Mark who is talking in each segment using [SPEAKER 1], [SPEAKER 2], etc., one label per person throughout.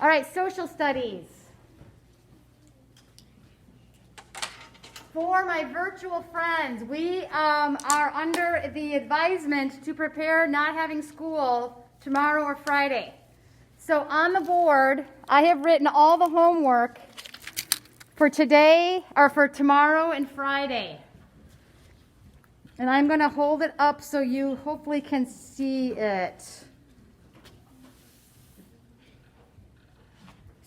[SPEAKER 1] All right, social studies. For my virtual friends, we are under the advisement to prepare not having school tomorrow or Friday. So on the board, I have written all the homework for today, or for tomorrow and Friday. And I'm going to hold it up so you hopefully can see it.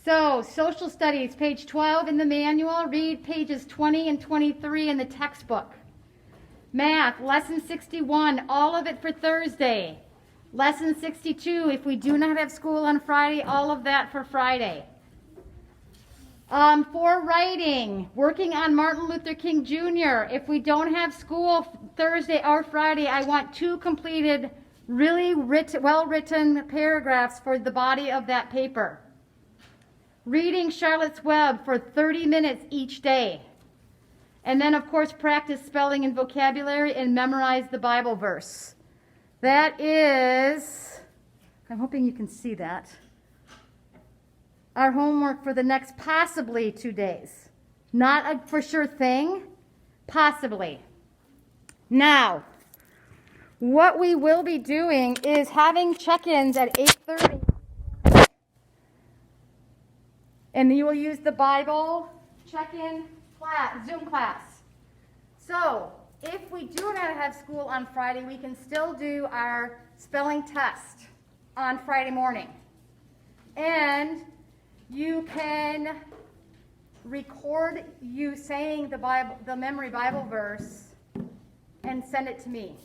[SPEAKER 1] So, social studies, page 12 in the manual. Read pages 20 and 23 in the textbook. Math, lesson 61, all of it for Thursday. Lesson 62, if we do not have school on Friday, all of that for Friday. For writing, working on Martin Luther King Jr., if we don't have school Thursday or Friday, I want 2 completed, really well-written paragraphs for the body of that paper. Reading Charlotte's Web for 30 minutes each day. And then, of course, practice spelling and vocabulary and memorize the Bible verse. That is, I'm hoping you can see that, our homework for the next possibly 2 days. Not a for sure thing, possibly. Now, what we will be doing is having check-ins at 8:30. And you will use the Bible check-in class, Zoom class. So, if we do not have school on Friday, we can still do our spelling test on Friday morning. And you can record you saying the memory Bible verse and send it to me.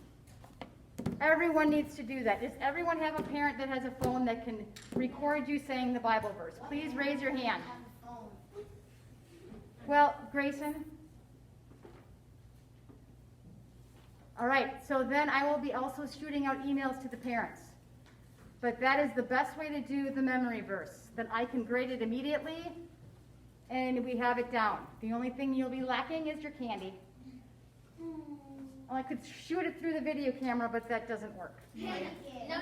[SPEAKER 1] Everyone needs to do that. Does everyone have a parent that has a phone that can record you saying the Bible verse? Please raise your hand. Well, Grayson? All right, so then I will be also shooting out emails to the parents. But that is the best way to do the memory verse. Then I can grade it immediately, and we have it down. The only thing you'll be lacking is your candy. Well, I could shoot it through the video camera, but that doesn't work.
[SPEAKER 2] No,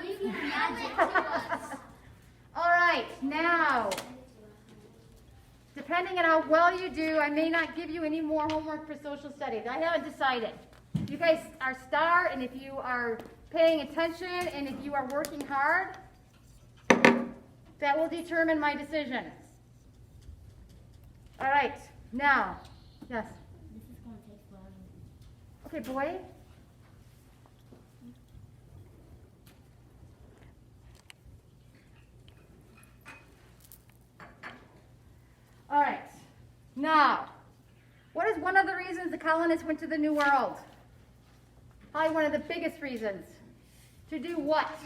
[SPEAKER 2] you can imagine it to us.
[SPEAKER 1] All right, now, depending on how well you do, I may not give you any more homework for social studies. I haven't decided. You guys are star, and if you are paying attention, and if you are working hard, that will determine my decision. All right, now, yes.
[SPEAKER 2] This is going to take forever.
[SPEAKER 1] Okay, boy. All right. Now, what is one of the reasons the colonists went to the New World? Probably one of the biggest reasons. To do what?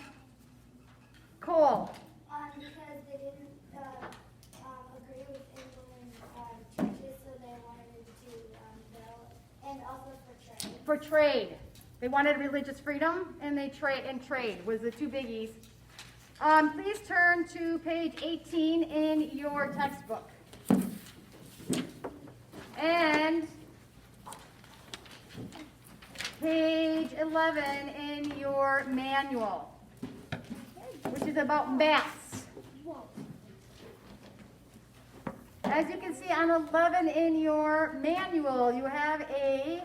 [SPEAKER 1] Cole.
[SPEAKER 3] Because they didn't agree with England churches, so they wanted to build, and also for trade.
[SPEAKER 1] For trade. They wanted religious freedom, and trade was the 2 biggies. Please turn to page 18 in your textbook. And page 11 in your manual, which is about maths. As you can see on 11 in your manual, you have a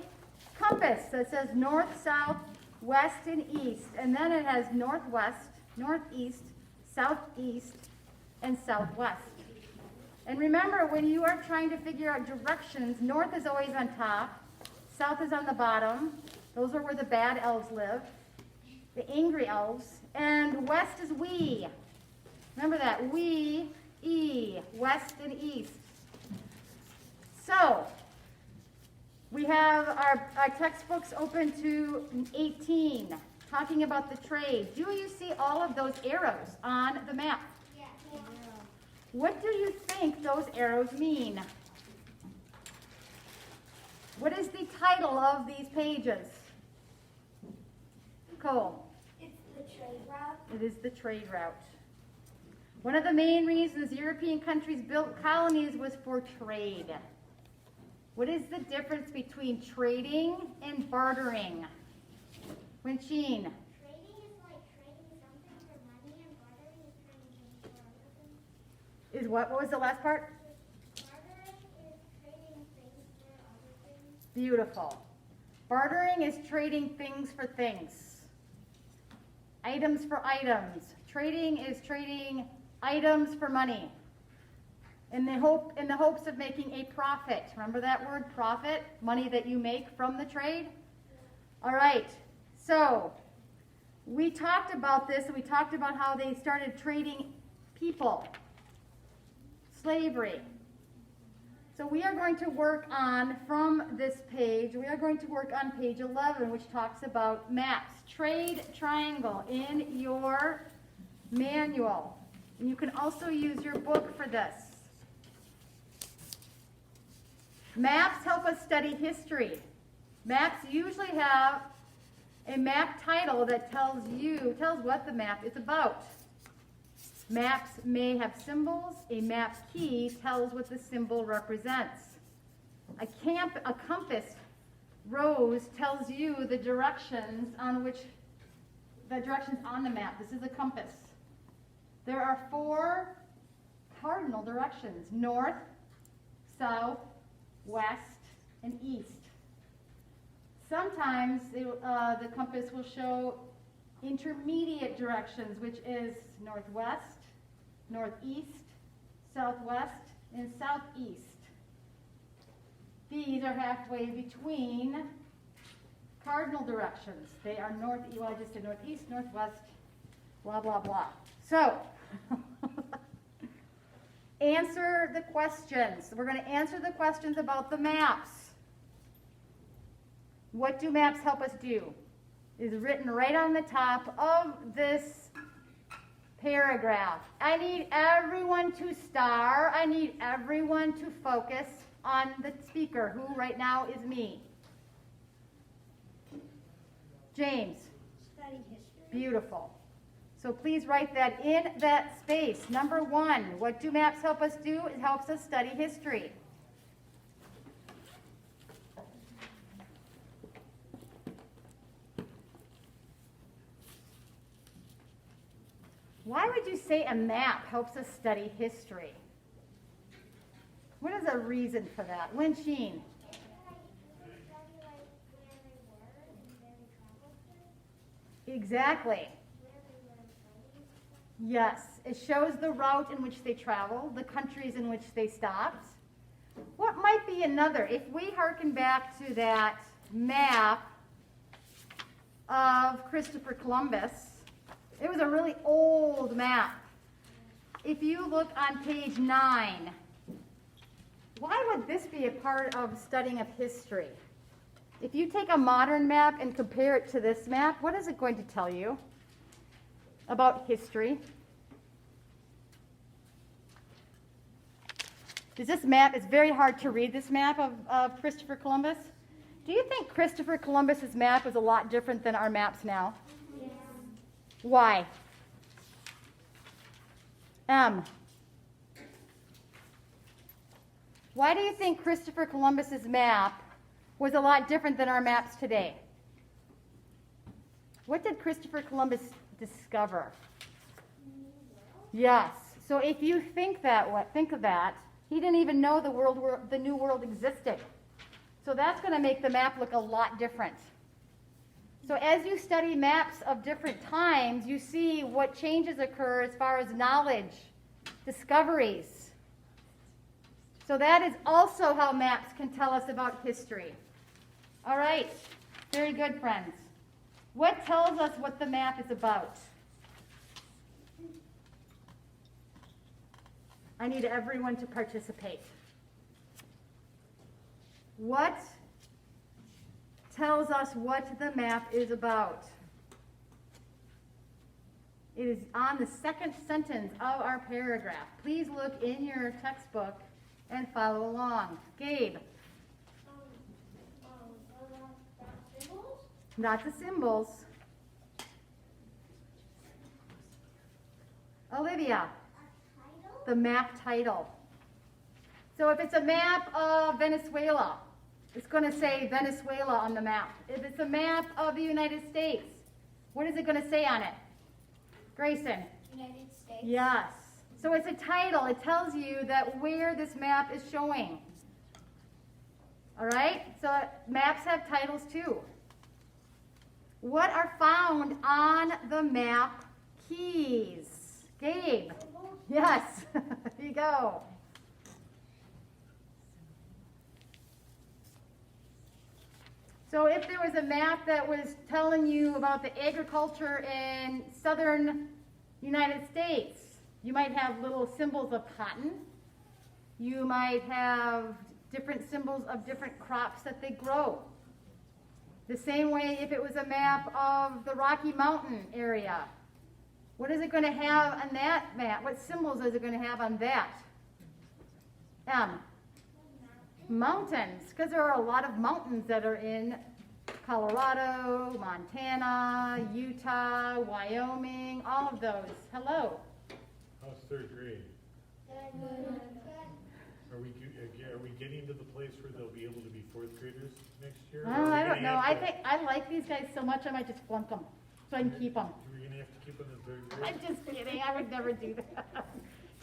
[SPEAKER 1] compass that says north, south, west, and east. And then it has northwest, northeast, southeast, and southwest. And remember, when you are trying to figure out directions, north is always on top, south is on the bottom. Those are where the bad elves live, the angry elves. And west is we. Remember that, we, E, west and east. So, we have our textbooks open to 18, talking about the trade. Do you see all of those arrows on the map?
[SPEAKER 3] Yeah.
[SPEAKER 1] What do you think those arrows mean? What is the title of these pages? Cole.
[SPEAKER 3] It's the trade route.
[SPEAKER 1] It is the trade route. One of the main reasons European countries built colonies was for trade. What is the difference between trading and bartering? Winchine.
[SPEAKER 3] Trading is like trading something for money, and bartering is trading things for other things.
[SPEAKER 1] Is what? What was the last part?
[SPEAKER 3] Bartering is trading things for other things.
[SPEAKER 1] Beautiful. Bartering is trading things for things. Items for items. Trading is trading items for money. In the hopes of making a profit. Remember that word, profit? Money that you make from the trade? All right. So, we talked about this. We talked about how they started trading people. Slavery. So we are going to work on, from this page, we are going to work on page 11, which talks about maps. Trade triangle in your manual. And you can also use your book for this. Maps help us study history. Maps usually have a map title that tells what the map is about. Maps may have symbols. A map key tells what the symbol represents. A compass rose tells you the directions on the map. This is a compass. There are 4 cardinal directions: north, south, west, and east. Sometimes the compass will show intermediate directions, which is northwest, northeast, southwest, and southeast. These are halfway between cardinal directions. They are I just said northeast, northwest, blah, blah, blah. So, answer the questions. We're going to answer the questions about the maps. What do maps help us do? Is written right on the top of this paragraph. I need everyone to star. I need everyone to focus on the speaker, who right now is me. James.
[SPEAKER 3] Study history.
[SPEAKER 1] Beautiful. So please write that in that space. Number 1, what do maps help us do? It helps us study history. Why would you say a map helps us study history? What is a reason for that? Lynn Sheen. Exactly. Yes, it shows the route in which they traveled, the countries in which they stopped. What might be another? If we hearken back to that map of Christopher Columbus, it was a really old map. If you look on page 9, why would this be a part of studying of history? If you take a modern map and compare it to this map, what is it going to tell you about history? This map is very hard to read, this map of Christopher Columbus. Do you think Christopher Columbus's map was a lot different than our maps now?
[SPEAKER 3] Yes.
[SPEAKER 1] Why? Why do you think Christopher Columbus's map was a lot different than our maps today? What did Christopher Columbus discover? Yes. So if you think of that, he didn't even know the New World existed. So that's going to make the map look a lot different. So as you study maps of different times, you see what changes occur as far as knowledge, discoveries. So that is also how maps can tell us about history. All right. Very good, friends. What tells us what the map is about? I need everyone to participate. What tells us what the map is about? It is on the second sentence of our paragraph. Please look in your textbook and follow along. Gabe.
[SPEAKER 3] Symbols?
[SPEAKER 1] Not the symbols. Olivia.
[SPEAKER 3] Title?
[SPEAKER 1] The map title. So if it's a map of Venezuela, it's going to say Venezuela on the map. If it's a map of the United States, what is it going to say on it? Grayson.
[SPEAKER 3] United States.
[SPEAKER 1] Yes. So it's a title. It tells you that where this map is showing. All right? So maps have titles too. What are found on the map keys? Gabe. Yes. There you go. So if there was a map that was telling you about the agriculture in southern United States, you might have little symbols of cotton. You might have different symbols of different crops that they grow. The same way if it was a map of the Rocky Mountain area. What is it going to have on that map? What symbols is it going to have on that? Mountains, because there are a lot of mountains that are in Colorado, Montana, Utah, Wyoming, all of those. Hello.
[SPEAKER 4] How's third grade? Are we getting to the place where they'll be able to be fourth graders next year? Or are we
[SPEAKER 1] I
[SPEAKER 4] gonna
[SPEAKER 1] don't know.
[SPEAKER 4] have
[SPEAKER 1] I
[SPEAKER 4] to-
[SPEAKER 1] think I like these guys so much I might just flunk them so I can keep them.
[SPEAKER 4] We're gonna have to keep them in third grade?
[SPEAKER 1] I'm just kidding. I would never do that.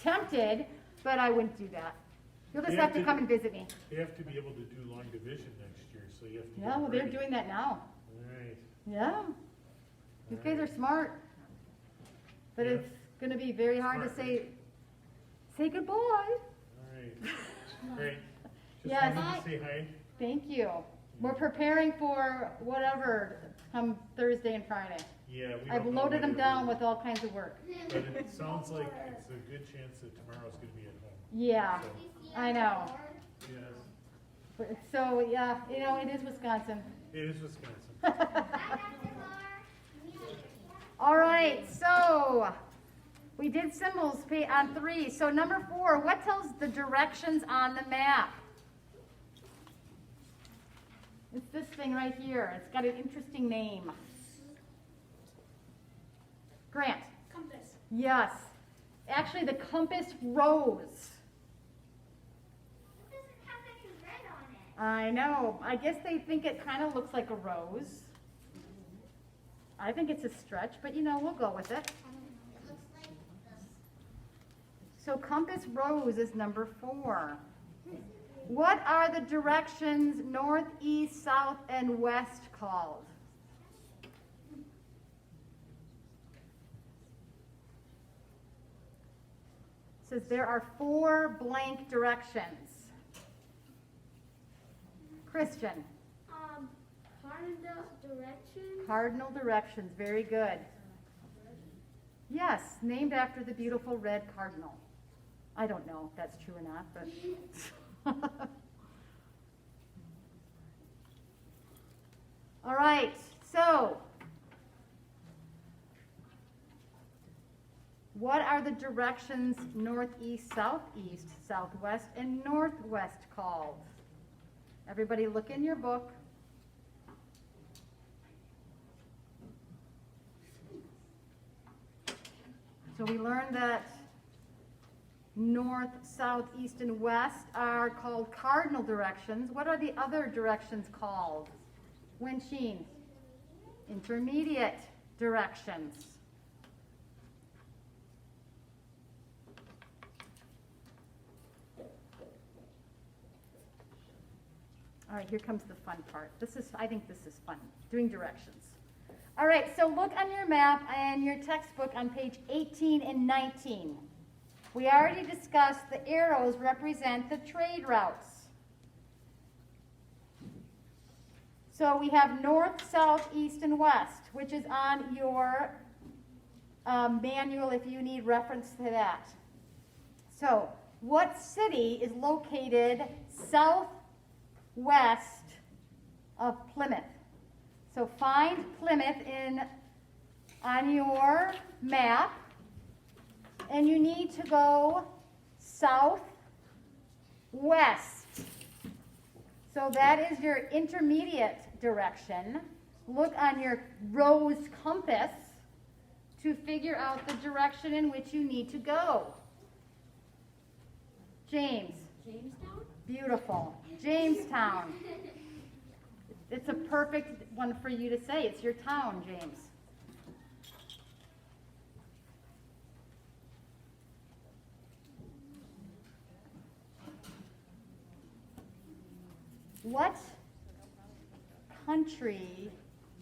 [SPEAKER 1] Tempted, but I wouldn't do that. You'll just
[SPEAKER 4] You
[SPEAKER 1] have
[SPEAKER 4] have
[SPEAKER 1] to
[SPEAKER 4] to
[SPEAKER 1] come and visit me.
[SPEAKER 4] They have to be able to do long division next year, so you have to.
[SPEAKER 1] Yeah, well, they're doing that now.
[SPEAKER 4] Alright,
[SPEAKER 1] Yeah. These guys are smart. But
[SPEAKER 4] Yeah.
[SPEAKER 1] it's going to be very hard to
[SPEAKER 4] Smart.
[SPEAKER 1] say goodbye.
[SPEAKER 4] alright, great.
[SPEAKER 1] Yes.
[SPEAKER 4] Just wanted to say hi.
[SPEAKER 1] Thank you. We're preparing for whatever come Thursday and Friday.
[SPEAKER 4] Yeah, we
[SPEAKER 1] I've
[SPEAKER 4] don't know
[SPEAKER 1] loaded them
[SPEAKER 4] whether
[SPEAKER 1] down
[SPEAKER 4] we're-
[SPEAKER 1] with all kinds of work.
[SPEAKER 4] But it sounds like it's a good chance that tomorrow's gonna be at home.
[SPEAKER 1] Yeah,
[SPEAKER 4] So,
[SPEAKER 1] I know.
[SPEAKER 4] yes,
[SPEAKER 1] But- So, yeah, you know, it is Wisconsin.
[SPEAKER 4] it is Wisconsin.
[SPEAKER 1] All right, so we did symbols on 3. So number 4, what tells the directions on the map? It's this thing right here. It's got an interesting name. Grant.
[SPEAKER 2] Compass.
[SPEAKER 1] Yes. Actually, the compass rose.
[SPEAKER 3] It doesn't have any red on it.
[SPEAKER 1] I know. I guess they think it kind of looks like a rose. I think it's a stretch, but you know, we'll go with it.
[SPEAKER 2] It looks like this.
[SPEAKER 1] So compass rose is number 4. What are the directions north, east, south, and west called? It says there are 4 blank directions. Christian,
[SPEAKER 2] Cardinal direction.
[SPEAKER 1] cardinal directions, very good. Yes, named after the beautiful red cardinal. I don't know if that's true or not, but. All right, so what are the directions northeast, southeast, southwest, and northwest called? Everybody look in your book. So we learned that north, south, east, and west are called cardinal directions. What are the other directions called? Wensheen? Intermediate directions. All right, here comes the fun part. I think this is fun, doing directions. All right, so look on your map and your textbook on page 18 and 19. We already discussed the arrows represent the trade routes. So we have north, south, east, and west, which is on your manual if you need reference to that. So what city is located southwest of Plymouth? So find Plymouth on your map, and you need to go southwest. So that is your intermediate direction. Look on your rose compass to figure out the direction in which you need to go. James.
[SPEAKER 2] Jamestown?
[SPEAKER 1] Beautiful. Jamestown. It's a perfect one for you to say. It's your town, James. What country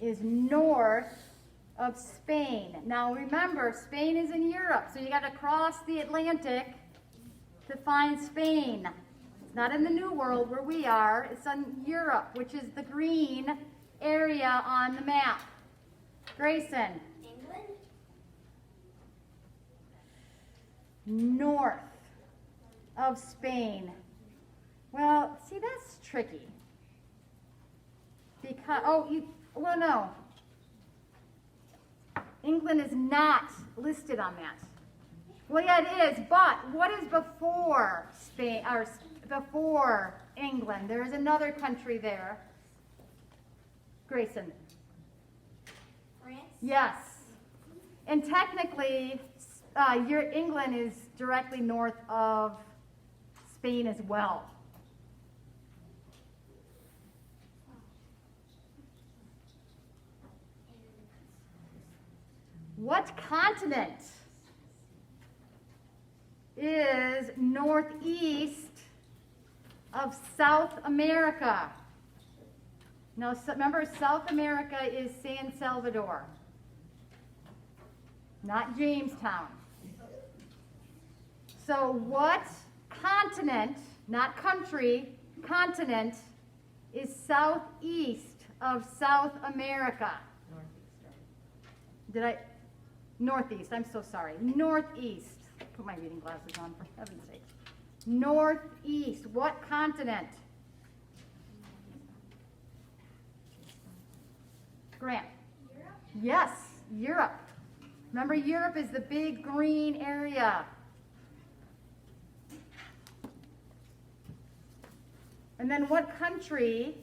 [SPEAKER 1] is north of Spain? Now remember, Spain is in Europe, so you got to cross the Atlantic to find Spain. It's not in the New World where we are. It's in Europe, which is the green area on the map. Grayson.
[SPEAKER 3] England?
[SPEAKER 1] North of Spain. Well, see, that's tricky. Because, well, no. England is not listed on that. Well, yeah, it is, but what is before Spain, or before England? There is another country there. Grayson.
[SPEAKER 3] France?
[SPEAKER 1] Yes. And technically, England is directly north of Spain as well. What continent is northeast of South America? Now, remember, South America is San Salvador, not Jamestown. So what continent, not country, continent, is southeast of South America? Northeast, I'm so sorry. Northeast. Put my reading glasses on, for heaven's sake. Northeast. What continent? Grant.
[SPEAKER 3] Europe?
[SPEAKER 1] Yes, Europe. Remember, Europe is the big green area. And then what country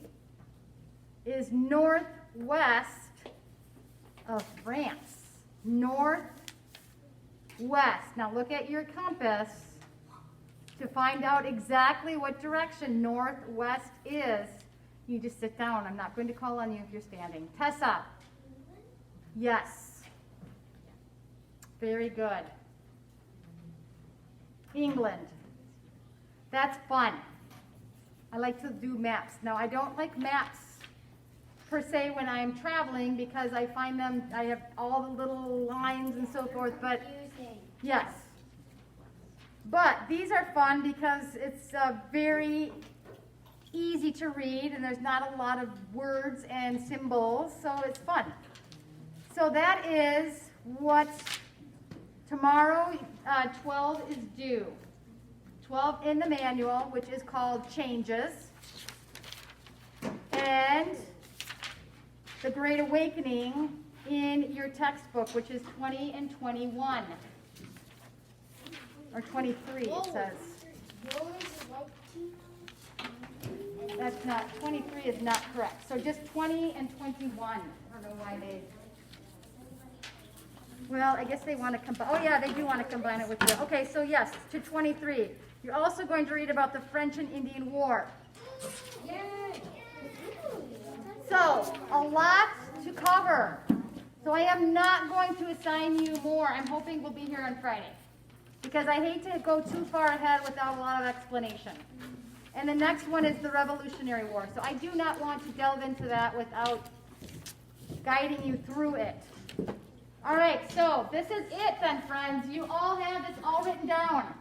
[SPEAKER 1] is northwest of France? Northwest. Now look at your compass to find out exactly what direction northwest is. You just sit down. I'm not going to call on you if you're standing. Tessa. Yes. Very good. England. That's fun. I like to do maps. Now, I don't like maps per se when I'm traveling because I find them, I have all the little lines and so forth, but
[SPEAKER 3] Confusing.
[SPEAKER 1] yes. But these are fun because it's very easy to read and there's not a lot of words and symbols, so it's fun. So that is what tomorrow 12 is due. 12 in the manual, which is called Changes. And the Great Awakening in your textbook, which is 20 and 21. Or 23, it says. That's not, 23 is not correct. So just 20 and 21. I don't know why they, well, I guess they want to combine, oh yeah, they do want to combine it with the, okay, so yes, to 23. You're also going to read about the French and Indian War.
[SPEAKER 3] Yay!
[SPEAKER 1] So, a lot to cover. So I am not going to assign you more. I'm hoping we'll be here on Friday. Because I hate to go too far ahead without a lot of explanation. And the next one is the Revolutionary War. So I do not want to delve into that without guiding you through it. All right, so this is it then, friends. You all have this all written down.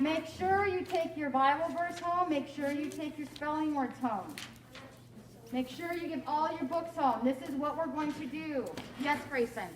[SPEAKER 1] Make sure you take your Bible verse home. Make sure you take your spelling words home. Make sure you give all your books home. This is what we're going to do. Yes, Grayson?